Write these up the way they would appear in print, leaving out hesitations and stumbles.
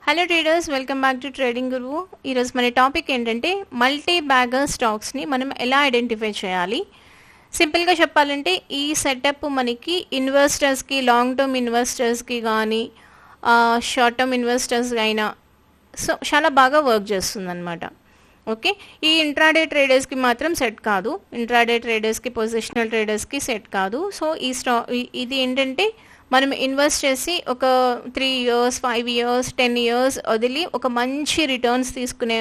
Hello traders, welcome back to trading గురువు. ఈరోజు మన టాపిక్ ఏంటంటే మల్టీ బ్యాగర్ స్టాక్స్ని మనం ఎలా ఐడెంటిఫై చేయాలి. సింపుల్గా చెప్పాలంటే ఈ సెటప్ మనకి ఇన్వెస్టర్స్కి, లాంగ్ టర్మ్ ఇన్వెస్టర్స్కి కానీ షార్ట్ టర్మ్ ఇన్వెస్టర్స్ అయినా చాలా బాగా వర్క్ చేస్తుంది అనమాట. ఓకే, ఈ ఇంట్రాడే ట్రేడర్స్కి మాత్రం సెట్ కాదు. ఇంట్రాడే ట్రేడర్స్కి, పొజిషనల్ ట్రేడర్స్కి సెట్ కాదు. సో ఇది ఏంటంటే మనం ఇన్వెస్ట్ చేసి ఒక 3 years, 5 years, 10 years వదిలి ఒక మంచి రిటర్న్స్ తీసుకునే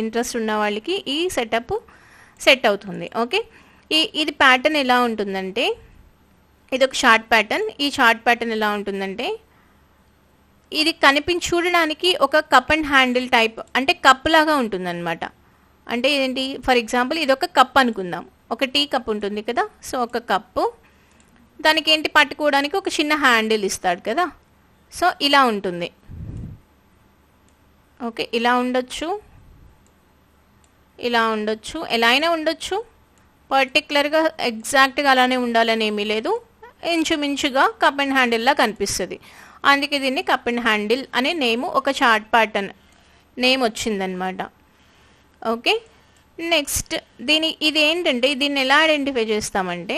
ఇంట్రెస్ట్ ఉన్న వాళ్ళకి ఈ సెటప్ సెట్ అవుతుంది. ఓకే, ఇది ప్యాటర్న్ ఎలా ఉంటుందంటే, ఇది ఒక చార్ట్ ప్యాటర్న్. ఈ చార్ట్ ప్యాటర్న్ ఎలా ఉంటుందంటే, ఇది చూడడానికి ఒక కప్ అండ్ హ్యాండిల్ టైప్, అంటే కప్ లాగా ఉంటుందన్నమాట. అంటే ఏంటి, ఫర్ ఎగ్జాంపుల్ ఇది ఒక కప్ అనుకుందాం. ఒక టీ కప్ ఉంటుంది కదా, సో ఒక కప్పు, దానికి ఏంటి పట్టుకోవడానికి ఒక చిన్న హ్యాండిల్ ఇస్తాడు కదా. సో ఇలా ఉంటుంది. ఓకే, ఇలా ఉండొచ్చు, ఇలా ఉండొచ్చు, ఎలా అయినా ఉండొచ్చు. పర్టికులర్గా ఎగ్జాక్ట్గా అలానే ఉండాలని ఏమీ లేదు. ఇంచుమించుగా కప్ అండ్ హ్యాండిల్లా కనిపిస్తుంది. అందుకే దీన్ని కప్ అండ్ హ్యాండిల్ అనే నేమ్, ఒక చార్ట్ ప్యాటర్న్ నేమ్ వచ్చిందనమాట. ఓకే, నెక్స్ట్ ఇది ఏంటంటే, దీన్ని ఎలా ఐడెంటిఫై చేస్తామంటే,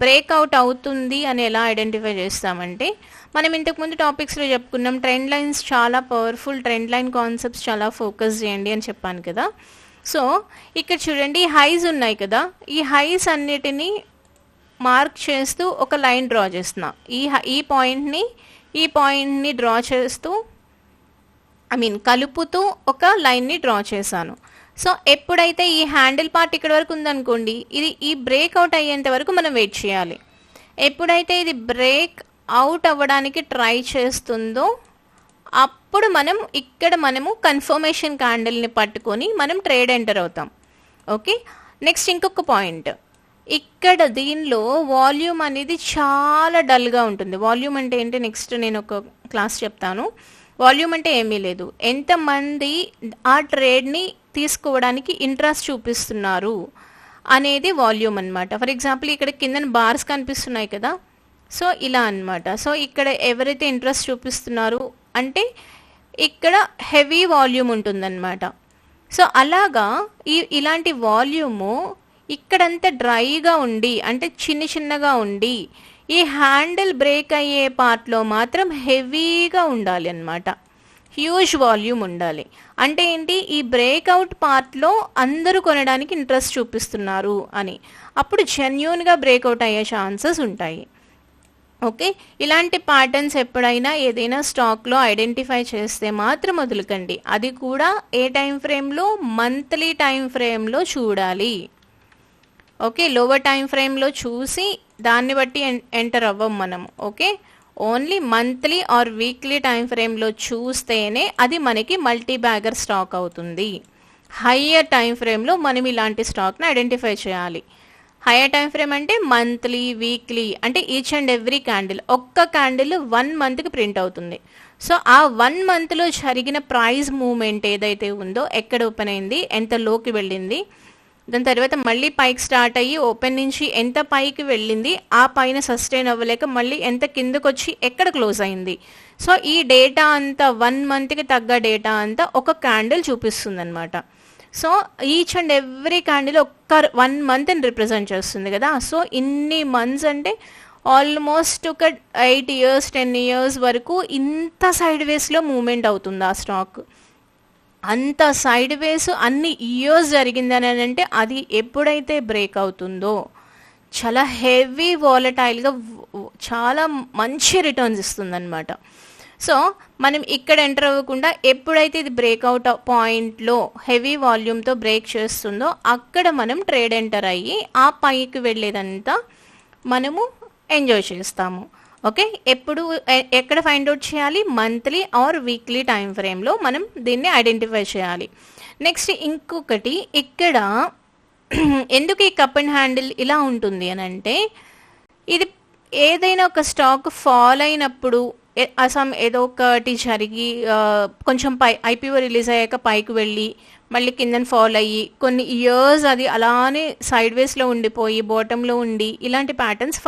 బ్రేక్అవుట్ అవుతుంది అని ఎలా ఐడెంటిఫై చేస్తామంటే, మనం ఇంతకుముందు టాపిక్స్లో చెప్పుకున్నాం ట్రెండ్ లైన్స్ చాలా పవర్ఫుల్, ట్రెండ్ లైన్ కాన్సెప్ట్స్ చాలా ఫోకస్ చేయండి అని చెప్పాను కదా. సో ఇక్కడ చూడండి, హైస్ ఉన్నాయి కదా, ఈ హైస్ అన్నిటినీ మార్క్ చేస్తూ ఒక లైన్ డ్రా చేస్తున్నా. ఈ పాయింట్ని డ్రా చేస్తూ, కలుపుతూ ఒక లైన్ని డ్రా చేశాను. సో ఎప్పుడైతే ఈ హ్యాండిల్ పార్ట్ ఇక్కడ వరకు ఉందనుకోండి, ఈ బ్రేక్అవుట్ అయ్యేంత వరకు మనం వెయిట్ చేయాలి. ఎప్పుడైతే ఇది బ్రేక్ అవుట్ అవ్వడానికి ట్రై చేస్తుందో అప్పుడు మనము కన్ఫర్మేషన్ క్యాండిల్ని పట్టుకొని మనం ట్రేడ్ ఎంటర్ అవుతాం. ఓకే, నెక్స్ట్ ఇంకొక పాయింట్, ఇక్కడ దీనిలో వాల్యూమ్ అనేది చాలా డల్గా ఉంటుంది. వాల్యూమ్ అంటే ఏంటి, నెక్స్ట్ నేను ఒక క్లాస్ చెప్తాను. వాల్యూమ్ అంటే ఏమీ లేదు, ఎంతమంది ఆ ట్రేడ్ని తీసుకోవడానికి ఇంట్రెస్ట్ చూపిస్తున్నారు అనేది వాల్యూమ్ అనమాట. ఫర్ ఎగ్జాంపుల్ ఇక్కడ కింద బార్స్ కనిపిస్తున్నాయి కదా, సో ఇలా అనమాట. సో ఇక్కడ ఎవరైతే ఇంట్రెస్ట్ చూపిస్తున్నారు అంటే ఇక్కడ హెవీ వాల్యూమ్ ఉంటుందన్నమాట. సో అలాగా ఇలాంటి వాల్యూము ఇక్కడంతా డ్రైగా ఉండి, అంటే చిన్నగా ఉండి, ఈ హ్యాండిల్ బ్రేక్ అయ్యే పార్ట్లో మాత్రం హెవీగా ఉండాలి అన్నమాట. హ్యూజ్ వాల్యూమ్ ఉండాలి. అంటే ఏంటి, ఈ బ్రేక్అవుట్ పార్ట్లో అందరూ కొనడానికి ఇంట్రెస్ట్ చూపిస్తున్నారు అని, అప్పుడు జెన్యూన్గా బ్రేక్అవుట్ అయ్యే ఛాన్సెస్ ఉంటాయి. ఓకే, ఇలాంటి ప్యాటర్న్స్ ఎప్పుడైనా ఏదైనా స్టాక్లో ఐడెంటిఫై చేస్తే మాత్రం వదలకండి. అది కూడా ఏ టైం ఫ్రేమ్లో, మంత్లీ టైం ఫ్రేమ్లో చూడాలి. ఓకే, లోవర్ టైం ఫ్రేమ్లో చూసి దాన్ని బట్టి ఎంటర్ అవ్వం మనం. Okay, only monthly or weekly time ఫ్రేమ్లో చూస్తేనే అది మనకి మల్టీ బ్యాగర్ స్టాక్ అవుతుంది. హయ్యర్ టైం ఫ్రేమ్లో మనం ఇలాంటి స్టాక్ని ఐడెంటిఫై చేయాలి. హయ్యర్ టైం ఫ్రేమ్ అంటే మంత్లీ, వీక్లీ, అంటే ఈచ్ అండ్ ఎవ్రీ క్యాండిల్, ఒక్క క్యాండిల్ 1 monthకి ప్రింట్ అవుతుంది. సో ఆ 1 monthలో జరిగిన ప్రైస్ మూవ్మెంట్ ఏదైతే ఉందో, ఎక్కడ ఓపెన్ అయింది, ఎంత లోకి వెళ్ళింది, దాని తర్వాత మళ్ళీ పైకి స్టార్ట్ అయ్యి ఓపెన్ నుంచి ఎంత పైకి వెళ్ళింది, ఆ పైన సస్టైన్ అవ్వలేక మళ్ళీ ఎంత కిందకు వచ్చి ఎక్కడ క్లోజ్ అయింది. సో ఈ డేటా అంతా 1 monthకి తగ్గ డేటా అంతా ఒక క్యాండిల్ చూపిస్తుంది అనమాట. So each and every candle ఒక్క 1 monthని రిప్రజెంట్ చేస్తుంది కదా. సో ఇన్ని మంత్స్ అంటే ఆల్మోస్ట్ ఒక 8 years, 10 years వరకు ఇంత సైడ్ వేస్లో మూవ్మెంట్ అవుతుంది ఆ స్టాక్. అంత సైడ్ వేస్ అన్ని ఇయర్స్ జరిగిందని అంటే అది ఎప్పుడైతే బ్రేక్ అవుతుందో చాలా హెవీ వాలటైల్గా చాలా మంచి రిటర్న్స్ ఇస్తుందన్నమాట. సో మనం ఇక్కడ ఎంటర్ అవ్వకుండా ఎప్పుడైతే ఇది బ్రేక్అవుట్ పాయింట్లో హెవీ వాల్యూమ్తో బ్రేక్ చేస్తుందో అక్కడ మనం ట్రేడ్ ఎంటర్ అయ్యి ఆ పైకి వెళ్ళేదంతా మనము ఎంజాయ్ చేస్తాము. ఓకే, ఎక్కడ ఫైండ్ అవుట్ చేయాలి, మంత్లీ ఆర్ వీక్లీ టైం ఫ్రేమ్లో మనం దీన్ని ఐడెంటిఫై చేయాలి. నెక్స్ట్ ఇంకొకటి, ఇక్కడ ఎందుకు ఈ కప్ అండ్ హ్యాండిల్ ఇలా ఉంటుంది అని అంటే, ఇది ఏదైనా ఒక స్టాక్ ఫాల్ అయినప్పుడు ఏదో ఒకటి జరిగి కొంచెం ఐపీఓ రిలీజ్ అయ్యాక పైకి వెళ్ళి మళ్ళీ కిందన ఫాల్ అయ్యి కొన్ని ఇయర్స్ అది అలానే సైడ్ వేస్లో ఉండిపోయి బాటంలో ఉండి ఇలాంటి ప్యాటర్న్స్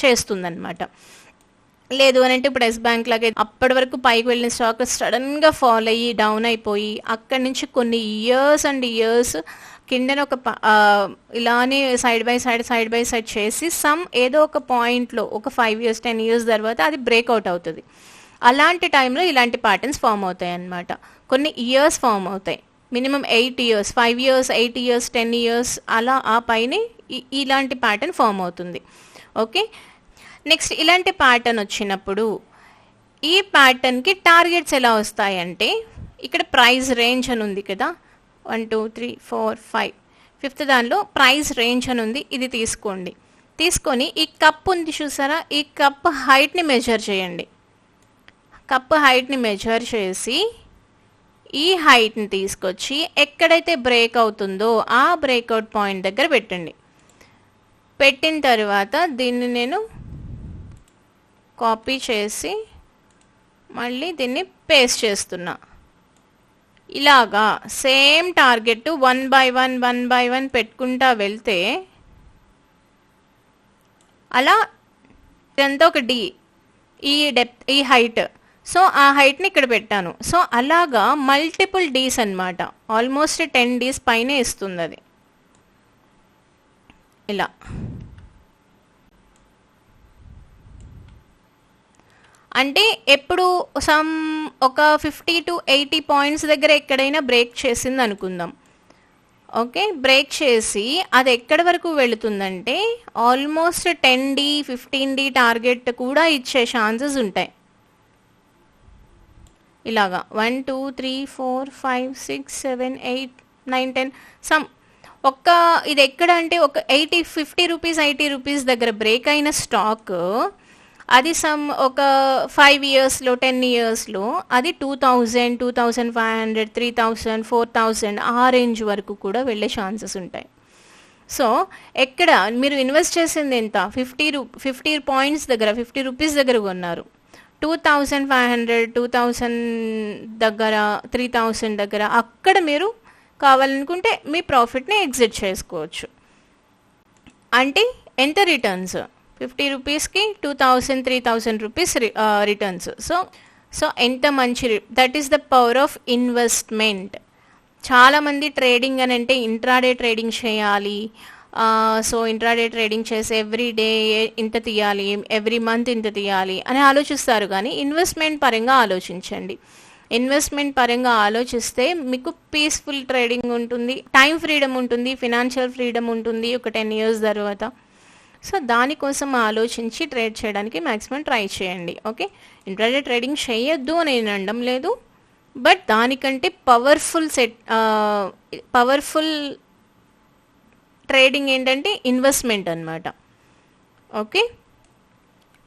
చేస్తుందన్నమాట. లేదు అని అంటే ఇప్పుడు ఎస్ బ్యాంక్ లాగా అప్పటి వరకు పైకి వెళ్ళిన స్టాక్ సడన్గా ఫాల్ అయ్యి డౌన్ అయిపోయి అక్కడి నుంచి కొన్ని ఇయర్స్ అండ్ ఇయర్స్ కిందన ఇలానే సైడ్ బై సైడ్ చేసి ఏదో ఒక పాయింట్లో ఒక 5 years 10 years తర్వాత అది బ్రేక్అవుట్ అవుతుంది. అలాంటి టైంలో ఇలాంటి ప్యాటర్న్స్ ఫామ్ అవుతాయి అన్నమాట. కొన్ని ఇయర్స్ ఫామ్ అవుతాయి, minimum 8 years, 5 years, 8 years, 10 years అలా ఆ పైనే ఇలాంటి ప్యాటర్న్ ఫామ్ అవుతుంది. ఓకే, నెక్స్ట్ ఇలాంటి ప్యాటర్న్ వచ్చినప్పుడు ఈ ప్యాటర్న్కి టార్గెట్స్ ఎలా వస్తాయంటే ఇక్కడ ప్రైస్ రేంజ్ అని ఉంది కదా, 1 2 3 4 5 5th దానిలో ప్రైస్ రేంజ్ అని ఉంది. ఇది తీసుకోండి, తీసుకొని ఈ కప్ ఉంది చూసారా, ఈ కప్ హైట్ని మెజర్ చేయండి. కప్ హైట్ని మెజర్ చేసి ఈ హైట్ని తీసుకొచ్చి ఎక్కడైతే బ్రేక్ అవుతుందో ఆ బ్రేక్అవుట్ పాయింట్ దగ్గర పెట్టండి. పెట్టిన తర్వాత దీన్ని నేను కాపీ చేసి మళ్ళీ దీన్ని పేస్ట్ చేస్తున్నా. ఇలాగా సేమ్ టార్గెట్ 1 by 1 పెట్టుకుంటా వెళ్తే అలా ఇదంతా ఒక డి, ఈ డెప్త్, ఈ హైట్. సో ఆ హైట్ని ఇక్కడ పెట్టాను. సో అలాగా మల్టిపుల్ డీస్ అన్నమాట, ఆల్మోస్ట్ 10 days పైనే ఇస్తుంది అది. ఇలా అంటే ఎప్పుడు ఒక 50 to 80 పాయింట్స్ దగ్గర ఎక్కడైనా బ్రేక్ చేసింది అనుకుందాం. ఓకే, బ్రేక్ చేసి అది ఎక్కడి వరకు వెళుతుందంటే ఆల్మోస్ట్ 10D 15D టార్గెట్ కూడా ఇచ్చే ఛాన్సెస్ ఉంటాయి. ఇలాగా 1 2 3 4 5 6 7 8 9 10 ఇది ఎక్కడ అంటే ఒక 50 రూపీస్ 80 రూపీస్ దగ్గర బ్రేక్ అయిన స్టాక్ అది ఒక 5 yearsలో 10 yearsలో అది 2000 2500 3000 4000 ఆ రేంజ్ వరకు కూడా వెళ్ళే ఛాన్సెస్ ఉంటాయి. సో ఎక్కడ మీరు ఇన్వెస్ట్ చేసింది ఎంత, 50 పాయింట్స్ దగ్గర 50 రూపీస్ దగ్గర కొన్నారు, 2500 2000 దగ్గర 3000 దగ్గర అక్కడ మీరు కావాలనుకుంటే మీ ప్రాఫిట్ని ఎగ్జిట్ చేసుకోవచ్చు. అంటే ఎంత రిటర్న్స్, 50 రూపీస్కి 2000 3000 రూపీస్ రిటర్న్స్. సో ఎంత మంచి, that is the power of investment. చాలామంది ట్రేడింగ్ అని అంటే ఇంట్రాడే ట్రేడింగ్ చేయాలి, సో ఇంట్రాడే ట్రేడింగ్ చేసి ఎవ్రీ డే ఇంత తీయాలి, ఎవ్రీ మంత్ ఇంత తీయాలి అని ఆలోచిస్తారు. కానీ ఇన్వెస్ట్మెంట్ పరంగా ఆలోచించండి. ఇన్వెస్ట్మెంట్ పరంగా ఆలోచిస్తే మీకు పీస్ఫుల్ ట్రేడింగ్ ఉంటుంది, టైం ఫ్రీడమ్ ఉంటుంది, ఫినాన్షియల్ ఫ్రీడమ్ ఉంటుంది ఒక 10 years తర్వాత. సో దానికోసం ఆలోచించి ట్రేడ్ చేయడానికి మ్యాక్సిమం ట్రై చేయండి. ఓకే, ఇంట్రాడే ట్రేడింగ్ చేయొద్దు అని నేను అనడం లేదు, బట్ దానికంటే పవర్ఫుల్ ట్రేడింగ్ ఏంటంటే ఇన్వెస్ట్మెంట్ అన్నమాట. ఓకే,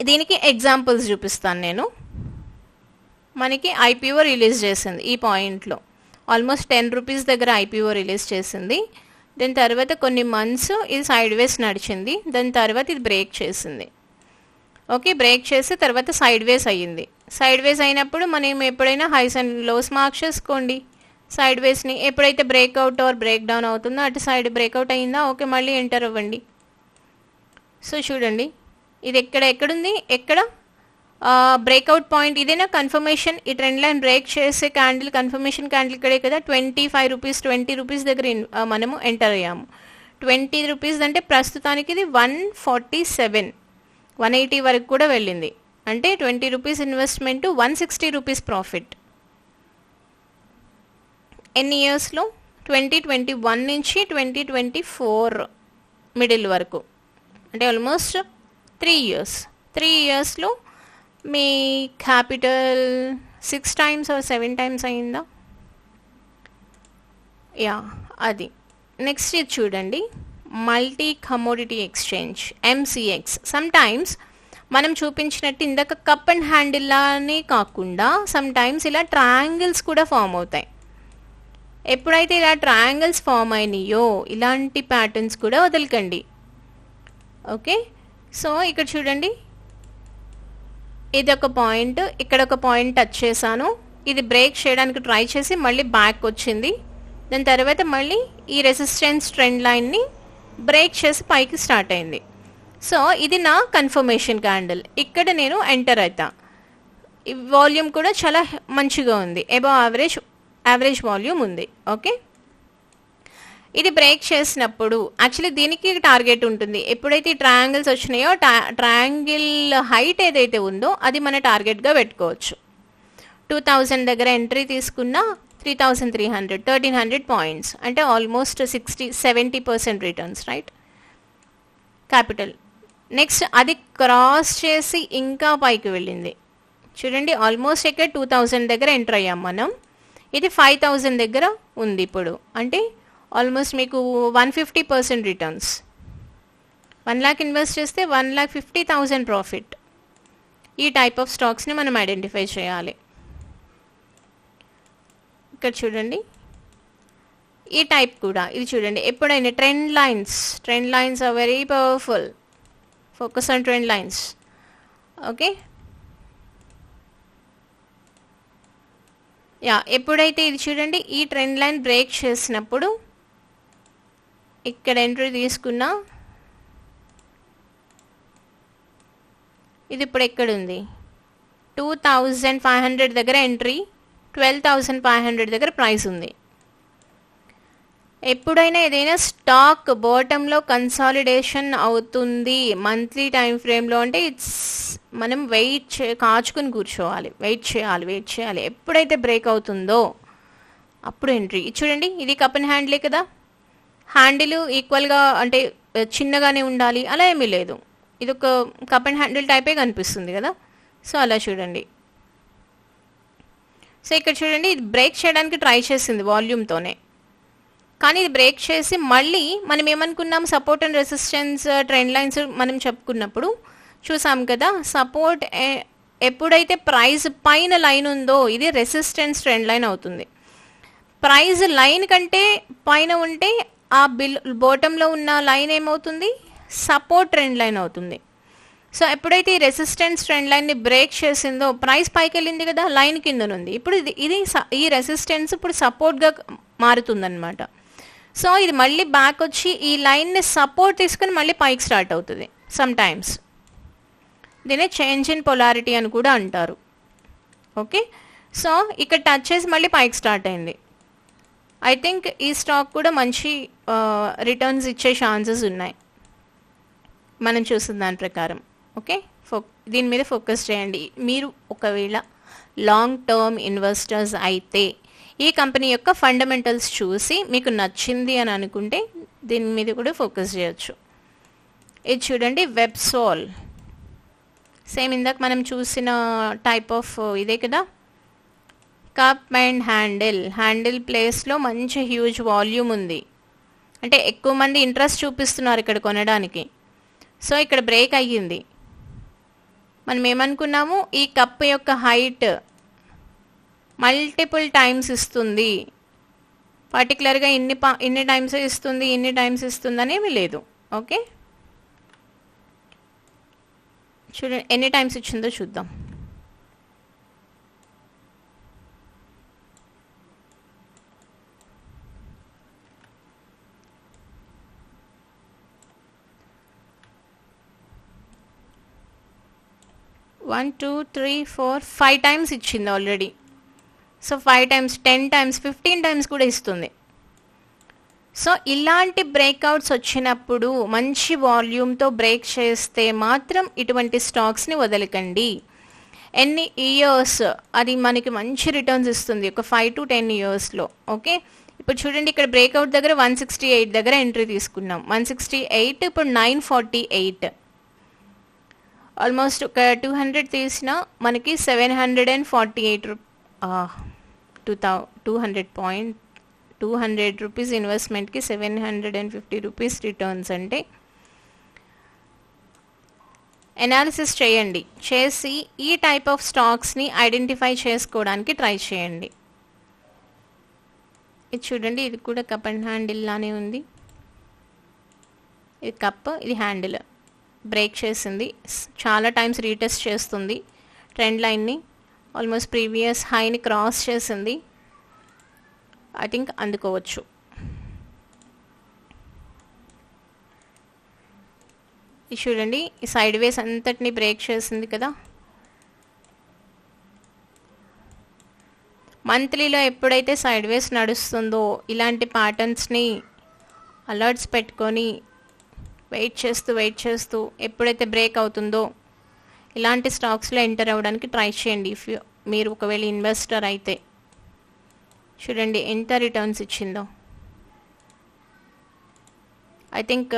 దీనికి ఎగ్జాంపుల్స్ చూపిస్తాను నేను. మనకి ఐపీఓ రిలీజ్ చేసింది ఈ పాయింట్లో, ఆల్మోస్ట్ 10 రూపీస్ దగ్గర ఐపీఓ రిలీజ్ చేసింది. దాని తర్వాత కొన్ని మంత్స్ ఇది సైడ్ వేస్ నడిచింది, దాని తర్వాత ఇది బ్రేక్ చేసింది. ఓకే, బ్రేక్ చేసి తర్వాత సైడ్ వేస్ అయ్యింది. సైడ్ వేస్ అయినప్పుడు మనం ఎప్పుడైనా హైస్ అండ్ లోస్ మార్క్ చేసుకోండి. సైడ్ వేస్ని ఎప్పుడైతే బ్రేక్అవుట్ ఆర్ బ్రేక్ డౌన్ అవుతుందో అటు సైడ్ బ్రేక్అవుట్ అయ్యిందా, ఓకే మళ్ళీ ఎంటర్ అవ్వండి. సో చూడండి ఇది ఎక్కడుంది, ఎక్కడ బ్రేక్అవుట్ పాయింట్ ఇదేనా కన్ఫర్మేషన్. ఈ ట్రెండ్ లైన్ బ్రేక్ చేసే క్యాండిల్ కన్ఫర్మేషన్ క్యాండిల్ ఇక్కడే కదా, 25 రూపీస్ 20 రూపీస్ దగ్గర మనము ఎంటర్ అయ్యాము. 20 రూపీస్ అంటే ప్రస్తుతానికి ఇది 147 180 వరకు కూడా వెళ్ళింది. అంటే 20 రూపీస్ ఇన్వెస్ట్మెంట్ 160 రూపీస్ ప్రాఫిట్. ఎన్ని ఇయర్స్లో, 2021 నుంచి 2024 మిడిల్ వరకు, అంటే ఆల్మోస్ట్ 3 years. 3 yearsలో మీ క్యాపిటల్ 6 times or 7 times అయిందా, యా అది. నెక్స్ట్ ఇది చూడండి, multi commodity exchange MCX. Sometimes మనం చూపించినట్టు ఇందాక కప్ అండ్ హ్యాండిల్లానే కాకుండా సమ్టైమ్స్ ఇలా ట్రయాంగిల్స్ కూడా ఫామ్ అవుతాయి. ఎప్పుడైతే ఇలా ట్రయాంగిల్స్ ఫామ్ అయినాయో ఇలాంటి ప్యాటర్న్స్ కూడా వదలకండి. ఓకే, సో ఇక్కడ చూడండి ఇది ఒక పాయింట్, ఇక్కడ ఒక పాయింట్ టచ్ చేశాను, ఇది బ్రేక్ చేయడానికి ట్రై చేసి మళ్ళీ బ్యాక్ వచ్చింది. దాని తర్వాత మళ్ళీ ఈ రెసిస్టెన్స్ ట్రెండ్ లైన్ని బ్రేక్ చేసి పైకి స్టార్ట్ అయింది. సో ఇది నా కన్ఫర్మేషన్ క్యాండిల్. ఇక్కడ నేను ఎంటర్ అవుతా. వాల్యూమ్ కూడా చాలా మంచిగా ఉంది, అబవ్ యావరేజ్ వాల్యూమ్ ఉంది. ఓకే, ఇది బ్రేక్ చేసినప్పుడు యాక్చువల్లీ దీనికి టార్గెట్ ఉంటుంది. ఎప్పుడైతే ట్రయాంగిల్స్ వచ్చినాయో ట్రయాంగిల్ హైట్ ఏదైతే ఉందో అది మన టార్గెట్గా పెట్టుకోవచ్చు. 2000 దగ్గర ఎంట్రీ తీసుకున్న 3300 1300 పాయింట్స్ అంటే almost 70% returns, right? Capital next అది క్రాస్ చేసి ఇంకా పైకి వెళ్ళింది. చూడండి, ఆల్మోస్ట్ ఇక్కడ 2000 దగ్గర ఎంటర్ అయ్యాం మనం. ఇది 5000 దగ్గర ఉంది ఇప్పుడు. అంటే ఆల్మోస్ట్ మీకు 150% రిటర్న్స్. 1 lakh ఇన్వెస్ట్ చేస్తే 1,50,000 ప్రాఫిట్. ఈ టైప్ ఆఫ్ స్టాక్స్ని మనం ఐడెంటిఫై చేయాలి. ఇక్కడ చూడండి, ఈ టైప్ కూడా ఇది చూడండి. ఎప్పుడైనా trend lines are very powerful. Focus on trend lines. Okay, ఎప్పుడైతే ఇది చూడండి ఈ ట్రెండ్ లైన్ బ్రేక్ చేసినప్పుడు ఇక్కడ ఎంట్రీ తీసుకున్నా. ఇది ఇప్పుడు ఎక్కడుంది? 2500 దగ్గర ఎంట్రీ, 12,500 దగ్గర ప్రైస్ ఉంది. ఎప్పుడైనా ఏదైనా స్టాక్ బాటంలో కన్సాలిడేషన్ అవుతుంది మంత్లీ టైం ఫ్రేమ్లో అంటే మనం కాచుకుని కూర్చోవాలి, వెయిట్ చేయాలి. ఎప్పుడైతే బ్రేక్ అవుతుందో అప్పుడు ఎంట్రీ. చూడండి, ఇది కప్ అండ్ హ్యాండిలే కదా. హ్యాండిల్ ఈక్వల్గా అంటే చిన్నగానే ఉండాలి అలా ఏమీ లేదు. ఇది ఒక కప్ అండ్ హ్యాండిల్ టైపే కనిపిస్తుంది కదా. సో అలా చూడండి. సో ఇక్కడ చూడండి, ఇది బ్రేక్ చేయడానికి ట్రై చేసింది వాల్యూమ్తోనే, కానీ ఇది బ్రేక్ చేసి మళ్ళీ మనం ఏమనుకున్నాం, support and resistance trend lines మనం చెప్పుకున్నప్పుడు చూసాం కదా. సపోర్ట్ ఎప్పుడైతే ప్రైస్ పైన లైన్ ఉందో ఇది రెసిస్టెన్స్ ట్రెండ్ లైన్ అవుతుంది. ప్రైస్ లైన్ కంటే పైన ఉంటే ఆ బాటంలో ఉన్న లైన్ ఏమవుతుంది, సపోర్ట్ ట్రెండ్ లైన్ అవుతుంది. సో ఎప్పుడైతే ఈ రెసిస్టెన్స్ ట్రెండ్ లైన్ని బ్రేక్ చేసిందో ప్రైస్ పైకి వెళ్ళింది కదా, లైన్ కిందనుంది. ఇప్పుడు ఈ రెసిస్టెన్స్ ఇప్పుడు సపోర్ట్గా మారుతుందన్నమాట. సో ఇది మళ్ళీ బ్యాక్ వచ్చి ఈ లైన్ని సపోర్ట్ తీసుకుని మళ్ళీ పైకి స్టార్ట్ అవుతుంది సమ్ టైమ్స్. దీనే చేంజ్ ఇన్ పొలారిటీ అని కూడా అంటారు. ఓకే, సో ఇక్కడ టచ్ చేసి మళ్ళీ పైకి స్టార్ట్ అయింది. ఐ థింక్ ఈ స్టాక్ కూడా మంచి రిటర్న్స్ ఇచ్చే ఛాన్సెస్ ఉన్నాయి మనం చూసిన దాని ప్రకారం. ఓకే, దీని మీద ఫోకస్ చేయండి. మీరు ఒకవేళ లాంగ్ టర్మ్ ఇన్వెస్టర్స్ అయితే ఈ కంపెనీ యొక్క ఫండమెంటల్స్ చూసి మీకు నచ్చింది అని అనుకుంటే దీని మీద కూడా ఫోకస్ చేయొచ్చు. ఇది చూడండి, వెబ్సోల్ సేమ్ ఇందాక మనం చూసిన టైప్ ఆఫ్ ఇదే కదా. కప్ అండ్ హ్యాండిల్ ప్లేస్లో మంచి హ్యూజ్ వాల్యూమ్ ఉంది, అంటే ఎక్కువ మంది ఇంట్రెస్ట్ చూపిస్తున్నారు ఇక్కడ కొనడానికి. సో ఇక్కడ బ్రేక్ అయ్యింది. మనం ఏమనుకున్నాము, ఈ కప్ యొక్క హైట్ మల్టిపుల్ టైమ్స్ ఇస్తుంది, పర్టికులర్గా ఇన్ని టైమ్స్ ఇస్తుంది అనేవి లేదు. ఓకే, చూడండి ఎన్ని టైమ్స్ ఇచ్చిందో చూద్దాం. వన్ 2 3 4 5 టైమ్స్ ఇచ్చింది already. So 5 times 10 times 15 times కూడా ఇస్తుంది. సో ఇలాంటి బ్రేక్అవుట్స్ వచ్చినప్పుడు మంచి వాల్యూమ్తో బ్రేక్ చేస్తే మాత్రం ఇటువంటి స్టాక్స్ని వదలకండి. ఎన్ని ఇయర్స్ అది మనకి మంచి రిటర్న్స్ ఇస్తుంది, ఒక 5 to 10 ఇయర్స్లో. ఓకే, ఇప్పుడు చూడండి ఇక్కడ బ్రేక్అవుట్ దగ్గర 168 దగ్గర ఎంట్రీ తీసుకున్నాం. 168 ఇప్పుడు 948, ఆల్మోస్ట్ ఒక 200 తీసినా మనకి 748 200 రూపీస్ ఇన్వెస్ట్మెంట్కి 750 రూపీస్ రిటర్న్స్. అంటే ఎనాలిసిస్ చేయండి, చేసి ఈ టైప్ ఆఫ్ స్టాక్స్ని ఐడెంటిఫై చేసుకోవడానికి ట్రై చేయండి. ఇది చూడండి, ఇది కూడా కప్ అండ్ హ్యాండిల్ లానే ఉంది. ఇది కప్, ఇది హ్యాండిల్. బ్రేక్ చేసింది, చాలా టైమ్స్ రీటెస్ట్ చేస్తుంది ట్రెండ్ లైన్ని. ఆల్మోస్ట్ ప్రీవియస్ హైని క్రాస్ చేసింది. ఐ థింక్ అందుకోవచ్చు. ఇది చూడండి, ఈ సైడ్ వేస్ అంతటిని బ్రేక్ చేసింది కదా. మంత్లీలో ఎప్పుడైతే సైడ్ వేస్ నడుస్తుందో ఇలాంటి ప్యాటర్న్స్ని అలర్ట్స్ పెట్టుకొని వెయిట్ చేస్తూ ఎప్పుడైతే బ్రేక్ అవుతుందో ఇలాంటి స్టాక్స్లో ఎంటర్ అవ్వడానికి ట్రై చేయండి. మీరు ఒకవేళ ఇన్వెస్టర్ అయితే. చూడండి ఎంత రిటర్న్స్ ఇచ్చిందో. ఐ థింక్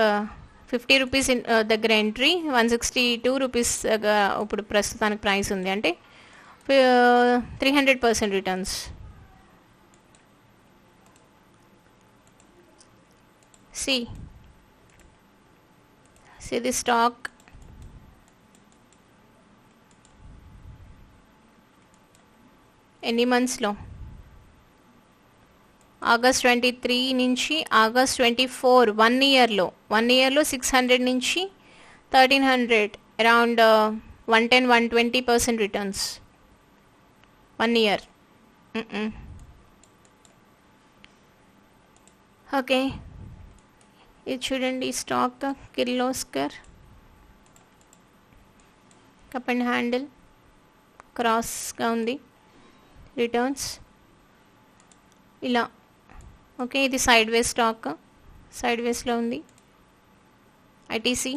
50 రూపీస్ దగ్గర ఎంట్రీ, 162 రూపీస్ ఇప్పుడు ప్రస్తుతానికి ప్రైస్ ఉంది, అంటే 300% రిటర్న్స్. See the stock. ఎన్ని మంత్స్లో? ఆగస్ట్ 23 నుంచి ఆగస్ట్ 24, 1 ఇయర్లో 600 నుంచి 1300, అరౌండ్ 110-120% రిటర్న్స్ 1 ఇయర్. ఓకే, ఇది చూడండి stock Kirloskar cup and handle క్రాస్గా ఉంది, రిటర్న్స్ ఇలా. ఓకే, ఇది సైడ్ వేస్ స్టాక్, సైడ్ వేస్లో ఉంది. ఐటీసీ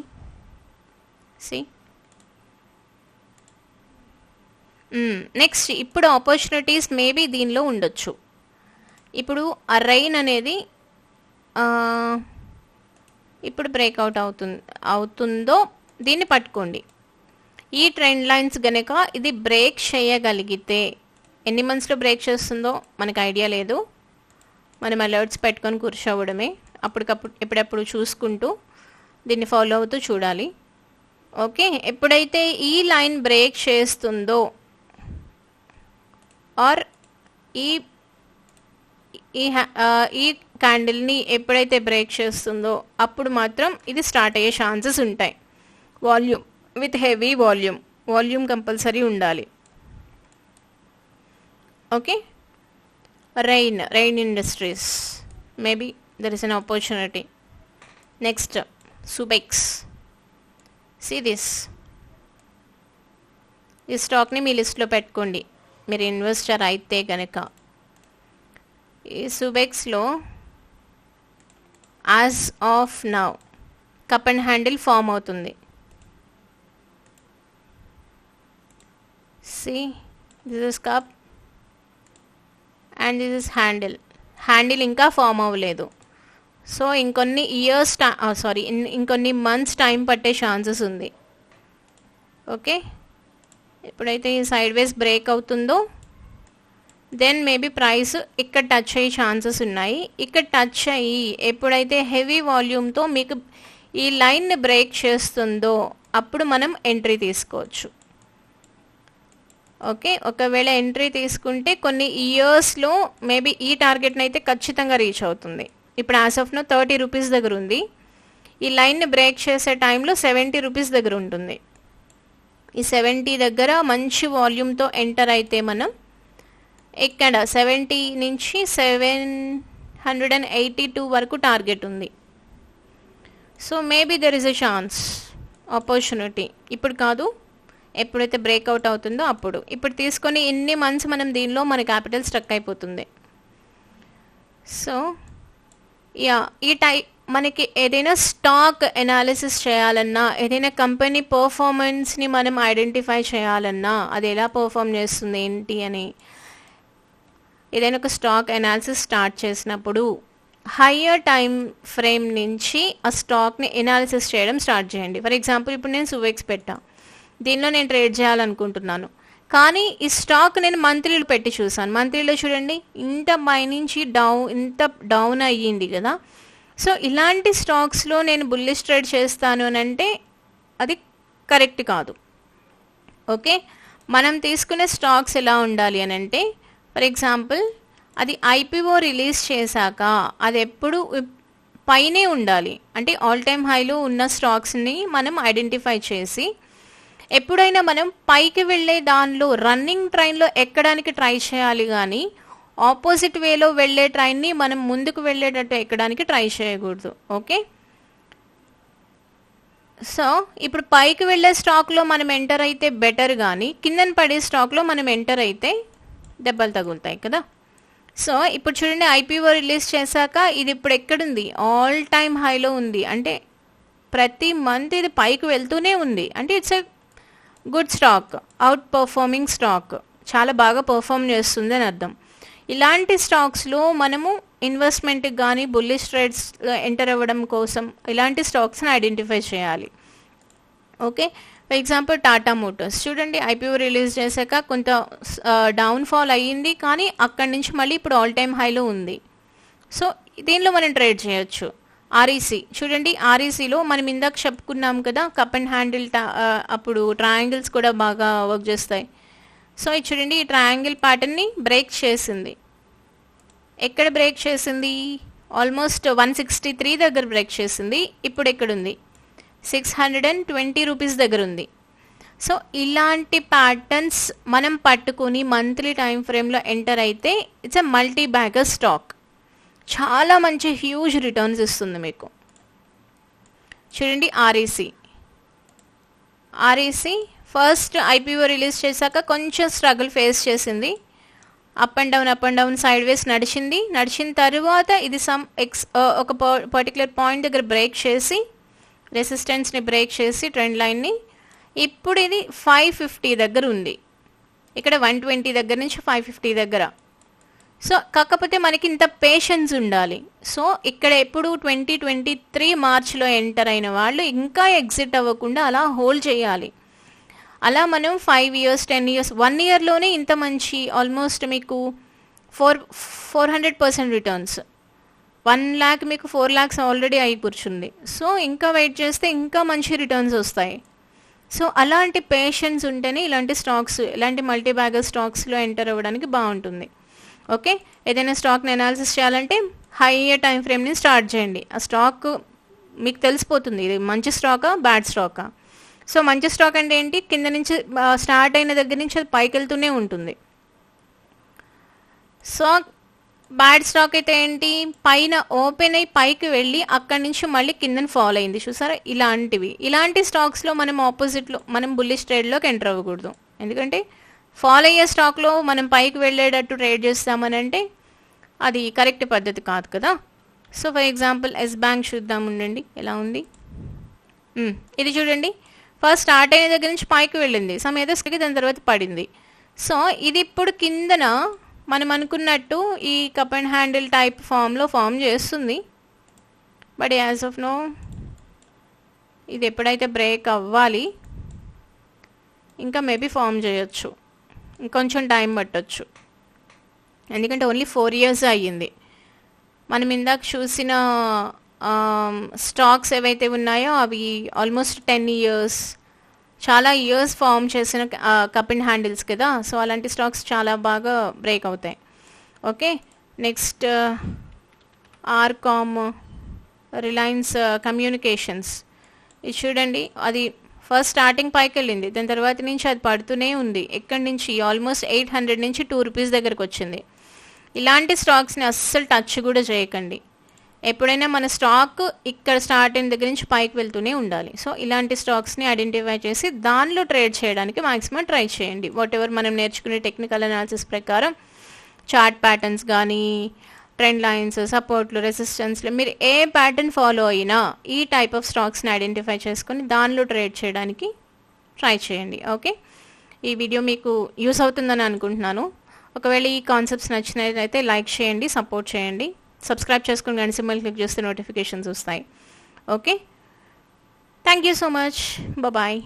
నెక్స్ట్ ఇప్పుడు ఆపర్చునిటీస్ మేబీ దీనిలో ఉండొచ్చు. ఇప్పుడు ఆ రైన్ అనేది ఇప్పుడు బ్రేక్అవుట్ అవుతుందో దీన్ని పట్టుకోండి. ఈ ట్రెండ్ లైన్స్ గనక ఇది బ్రేక్ చేయగలిగితే, ఎన్ని మంత్స్లో బ్రేక్ చేస్తుందో మనకు ఐడియా లేదు, మనం అలర్ట్స్ పెట్టుకొని కూర్చోవడమే, అప్పటికప్పుడు ఎప్పుడెప్పుడు చూసుకుంటూ దీన్ని ఫాలో అవుతూ చూడాలి. ఓకే, ఎప్పుడైతే ఈ లైన్ బ్రేక్ చేస్తుందో ఆర్ ఈ క్యాండిల్ని ఎప్పుడైతే బ్రేక్ చేస్తుందో అప్పుడు మాత్రం ఇది స్టార్ట్ అయ్యే ఛాన్సెస్ ఉంటాయి. Volume with heavy volume compulsory ఉండాలి. Okay, Rain Industries maybe there is an opportunity. Next Subex. See this, ఈ స్టాక్ని మీ లిస్ట్లో పెట్టుకోండి మీరు ఇన్వెస్టర్ అయితే కనుక. ఈ సుబెక్స్లో as of now cup and handle form అవుతుంది. See this is cup and this is handle ఇంకా ఫామ్ అవ్వలేదు. సో ఇంకొన్ని మంత్స్ టైం పట్టే ఛాన్సెస్ ఉంది. ఓకే, ఎప్పుడైతే ఈ సైడ్ వేస్ బ్రేక్ అవుతుందో దెన్ మేబీ ప్రైస్ ఇక్కడ టచ్ అయ్యే ఛాన్సెస్ ఉన్నాయి. ఇక్కడ టచ్ అయ్యి ఎప్పుడైతే హెవీ వాల్యూమ్తో మీకు ఈ లైన్ని బ్రేక్ చేస్తుందో అప్పుడు మనం ఎంట్రీ తీసుకోవచ్చు. ఓకే, ఒకవేళ ఎంట్రీ తీసుకుంటే కొన్ని ఇయర్స్లో మేబీ ఈ టార్గెట్ని అయితే ఖచ్చితంగా రీచ్ అవుతుంది. ఇప్పుడు యాజ్ ఆఫ్ నో 30 రూపీస్ దగ్గర ఉంది. ఈ లైన్ని బ్రేక్ చేసే టైంలో 70 రూపీస్ దగ్గర ఉంటుంది. ఈ 70 దగ్గర మంచి వాల్యూమ్తో ఎంటర్ అయితే మనం ఇక్కడ 70 నుంచి 782 వరకు టార్గెట్ ఉంది. So maybe there is a chance, opportunity. ఇప్పుడు కాదు, ఎప్పుడైతే బ్రేక్అవుట్ అవుతుందో అప్పుడు. ఇప్పుడు తీసుకొని ఇన్ని మంత్స్ మనం దీనిలో మన క్యాపిటల్ స్ట్రక్ అయిపోతుంది. సో మనకి ఏదైనా స్టాక్ ఎనాలిసిస్ చేయాలన్నా, ఏదైనా కంపెనీ పర్ఫార్మెన్స్ని మనం ఐడెంటిఫై చేయాలన్నా, అది ఎలా పర్ఫామ్ చేస్తుంది ఏంటి అని ఏదైనా ఒక స్టాక్ ఎనాలిసిస్ స్టార్ట్ చేసినప్పుడు హయ్యర్ టైం ఫ్రేమ్ నుంచి ఆ స్టాక్ని ఎనాలిసిస్ చేయడం స్టార్ట్ చేయండి. ఫర్ ఎగ్జాంపుల్ ఇప్పుడు నేను సువెక్స్ పెట్టా, దీనిలో నేను ట్రేడ్ చేయాలనుకుంటున్నాను, కానీ ఈ స్టాక్ నేను మంత్లీలో పెట్టి చూసాను. మంత్లీలో చూడండి ఇంత పైనుంచి ఇంత డౌన్ అయ్యింది కదా. సో ఇలాంటి స్టాక్స్లో నేను బుల్లిష్ ట్రేడ్ చేస్తాను అని అంటే అది కరెక్ట్ కాదు. ఓకే, మనం తీసుకునే స్టాక్స్ ఎలా ఉండాలి అని అంటే, ఫర్ ఎగ్జాంపుల్ అది ఐపీఓ రిలీజ్ చేశాక అది ఎప్పుడు పైనే ఉండాలి. అంటే ఆల్ టైమ్ హైలో ఉన్న స్టాక్స్ని మనం ఐడెంటిఫై చేసి ఎప్పుడైనా మనం పైకి వెళ్ళే దానిలో రన్నింగ్ ట్రైన్లో ఎక్కడానికి ట్రై చేయాలి, కానీ ఆపోజిట్ వేలో వెళ్ళే ట్రైన్ని మనం ముందుకు వెళ్ళేటట్టు ఎక్కడానికి ట్రై చేయకూడదు. ఓకే, సో ఇప్పుడు పైకి వెళ్ళే స్టాక్లో మనం ఎంటర్ అయితే బెటర్, కానీ కిందన పడే స్టాక్లో మనం ఎంటర్ అయితే దెబ్బలు తగులుతాయి కదా. సో ఇప్పుడు చూడండి, ఐపీఓ రిలీజ్ చేశాక ఇది ఇప్పుడు ఎక్కడుంది, ఆల్ టైమ్ హైలో ఉంది. అంటే ప్రతి మంత్ ఇది పైకి వెళ్తూనే ఉంది. అంటే it's a good stock, out performing stock, చాలా బాగా పర్ఫామ్ చేస్తుంది అని అర్థం. ఇలాంటి స్టాక్స్లో మనము ఇన్వెస్ట్మెంట్కి కానీ బుల్లిష్ ట్రేడ్స్లో ఎంటర్ అవ్వడం కోసం ఇలాంటి స్టాక్స్ని ఐడెంటిఫై చేయాలి. Okay, for example Tata Motors చూడండి, ఐపీఓ రిలీజ్ చేశాక కొంత డౌన్ఫాల్ అయ్యింది, కానీ అక్కడి నుంచి మళ్ళీ ఇప్పుడు ఆల్ టైమ్ హైలో ఉంది. సో దీనిలో మనం ట్రేడ్ చేయొచ్చు. ఆర్ఈసీ చూడండి, ఆర్ఈసీలో మనం ఇందాక చెప్పుకున్నాం కదా, కప్ అండ్ హ్యాండిల్ అప్పుడు ట్రయాంగిల్స్ కూడా బాగా వర్క్ చేస్తాయి. సో ఇది చూడండి, ఈ ట్రయాంగిల్ ప్యాటర్న్ని బ్రేక్ చేసింది. ఎక్కడ బ్రేక్ చేసింది, ఆల్మోస్ట్ 163 దగ్గర బ్రేక్ చేసింది. ఇప్పుడు ఎక్కడుంది, 620 రూపీస్ దగ్గర ఉంది. సో ఇలాంటి ప్యాటర్న్స్ మనం పట్టుకుని మంత్లీ టైం ఫ్రేమ్లో ఎంటర్ అయితే it's a multi bagger stock, చాలా మంచి హ్యూజ్ రిటర్న్స్ ఇస్తుంది మీకు. చూడండి ఆర్ఈసీ ఫస్ట్ ఐపీఓ రిలీజ్ చేశాక కొంచెం స్ట్రగుల్ ఫేస్ చేసింది. అప్ అండ్ డౌన్ సైడ్ వేస్ నడిచిన తర్వాత ఇది ఒక పర్టికులర్ పాయింట్ దగ్గర బ్రేక్ చేసి రెసిస్టెన్స్ని బ్రేక్ చేసి ట్రెండ్ లైన్ని ఇప్పుడు ఇది 550 దగ్గర ఉంది. ఇక్కడ 120 దగ్గర నుంచి 550 దగ్గర. సో కాకపోతే మనకి ఇంత పేషెన్స్ ఉండాలి. సో ఇక్కడ ఎప్పుడు 2023 మార్చ్లో ఎంటర్ అయిన వాళ్ళు ఇంకా ఎగ్జిట్ అవ్వకుండా అలా హోల్డ్ చేయాలి. అలా మనం 5 years 10 years 1 yearలోనే ఇంత మంచి ఆల్మోస్ట్ మీకు 400% రిటర్న్స్, 1 lakh మీకు 4 lakhs ఆల్రెడీ అయి కూర్చుంది. సో ఇంకా వెయిట్ చేస్తే ఇంకా మంచి రిటర్న్స్ వస్తాయి. సో అలాంటి పేషెన్స్ ఉంటేనే ఇలాంటి స్టాక్స్, ఇలాంటి మల్టీ బ్యాగర్ స్టాక్స్లో ఎంటర్ అవ్వడానికి బాగుంటుంది. ఓకే, ఏదైనా స్టాక్ని అనాలిసిస్ చేయాలంటే హైయర్ టైం ఫ్రేమ్ని స్టార్ట్ చేయండి. ఆ స్టాక్ మీకు తెలిసిపోతుంది ఇది మంచి స్టాకా బ్యాడ్ స్టాకా. సో మంచి స్టాక్ అంటే ఏంటి, కింద నుంచి స్టార్ట్ అయిన దగ్గర నుంచి అది పైకి వెళ్తూనే ఉంటుంది. సో బ్యాడ్ స్టాక్ అయితే ఏంటి, పైన ఓపెన్ అయ్యి పైకి వెళ్ళి అక్కడి నుంచి మళ్ళీ కిందని ఫాలో అయింది. చూసారా, ఇలాంటి స్టాక్స్లో మనం ఆపోజిట్లో మనం బుల్లిష్ ట్రేడ్లోకి ఎంటర్ అవ్వకూడదు. ఎందుకంటే ఫాలో అయ్యే స్టాక్లో మనం పైకి వెళ్ళేటట్టు ట్రేడ్ చేస్తామని అంటే అది కరెక్ట్ పద్ధతి కాదు కదా. So for example Yes Bank చూద్దాం, ఉండండి ఎలా ఉంది. ఇది చూడండి, ఫస్ట్ స్టార్ట్ అయిన దగ్గర నుంచి పైకి వెళ్ళింది, సమేతస్కి దాని తర్వాత పడింది. సో ఇది ఇప్పుడు కిందన మనం అనుకున్నట్టు ఈ కప్ అండ్ హ్యాండిల్ టైప్ ఫామ్లో ఫామ్ చేస్తుంది. బట్ యాజ్ ఆఫ్ నో ఇది ఎప్పుడైతే బ్రేక్ అవ్వాలి ఇంకా మేబీ ఫామ్ చేయొచ్చు, ఇంకొంచెం టైం పట్టొచ్చు. ఎందుకంటే ఓన్లీ 4 years అయ్యింది. మనం ఇందాక చూసిన స్టాక్స్ ఏవైతే ఉన్నాయో అవి ఆల్మోస్ట్ 10 years, చాలా ఇయర్స్ ఫామ్ చేసిన కప్ అండ్ హ్యాండిల్స్ కదా. సో అలాంటి స్టాక్స్ చాలా బాగా బ్రేక్ అవుతాయి. Okay, next RCom, Reliance communications. ఇది చూడండి, అది ఫస్ట్ స్టార్టింగ్ పైకి వెళ్ళింది, దాని తర్వాత నుంచి అది పడుతూనే ఉంది. ఎక్కడి నుంచి ఆల్మోస్ట్ 800 నుంచి 2 rupees దగ్గరకు వచ్చింది. ఇలాంటి స్టాక్స్ని అస్సలు టచ్ కూడా చేయకండి. ఎప్పుడైనా మన స్టాక్ ఇక్కడ స్టార్ట్ అయిన దగ్గర నుంచి పైకి వెళ్తూనే ఉండాలి. సో ఇలాంటి స్టాక్స్ని ఐడెంటిఫై చేసి దానిలో ట్రేడ్ చేయడానికి మ్యాక్సిమం ట్రై చేయండి. వాట్ ఎవర్ మనం నేర్చుకునే టెక్నికల్ అనాలిసిస్ ప్రకారం చార్ట్ ప్యాటర్న్స్ కానీ ట్రెండ్ లైన్స్, సపోర్ట్లు, రెసిస్టెన్స్లు, మీరు ఏ ప్యాటర్న్ ఫాలో అయినా ఈ టైప్ ఆఫ్ స్టాక్స్ని ఐడెంటిఫై చేసుకొని దానిలో ట్రేడ్ చేయడానికి ట్రై చేయండి. ఓకే, ఈ వీడియో మీకు యూస్ అవుతుందని అనుకుంటున్నాను. ఒకవేళ ఈ కాన్సెప్ట్స్ నచ్చినట్లయితే లైక్ చేయండి, సపోర్ట్ చేయండి, సబ్స్క్రైబ్ చేసుకుని గంట సింబల్ క్లిక్ చేస్తే నోటిఫికేషన్స్ వస్తాయి. Okay, thank you so much, bye.